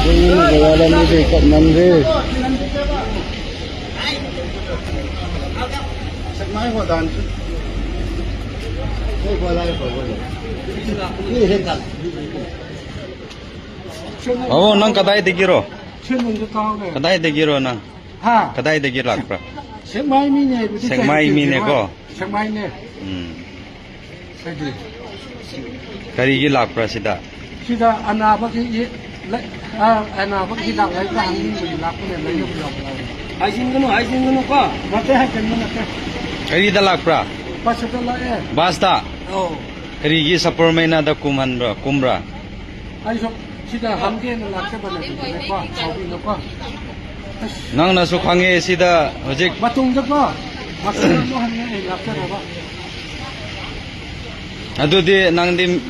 Gawalan mo din, Katmande. Sakmay ko, Dan. Oh, nang kadai degiro. Chinung ka ne. Kadai degiro nang. Ha. Kadai degiro lakpra. Sakmay mi ne. Sakmay mi ne ko. Sakmay ne. Sagi. Karigi lakpra sida. Sida anaba ki anaba ki dak lai ka hangin ki lak ne lai yo yo. Haisin gunu ko. Mate ha kan na ka. Kari da lakpra. Pasata la e. Basta. Oh. Karigi sa pormaina da kumra. Ai so sida hamge na lak ka bana ne ko. Sabi no ko. Nang nasu khange sida hojik Matung da ko. Matung mo han ne lak ka ba. adudi nang dim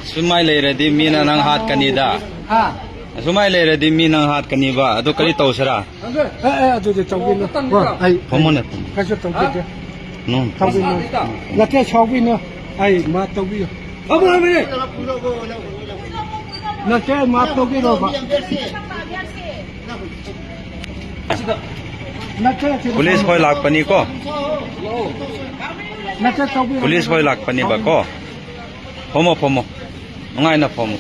sumai leiradi mina nang hat kanida. Ha. Sumai leiradi mina nang hat kaniba. Adu kari tausara. Adudi tawin no. Ai. Pomona. Ka so tawin de. No. Tawin no. La ke tawin no. Ai ma tawin. Abo na me. La ke ma tawin ro ba. Police koi lakpani ko. La ke tawin. Police koi lakpani ba ko. Pomo. Ngai na pomo.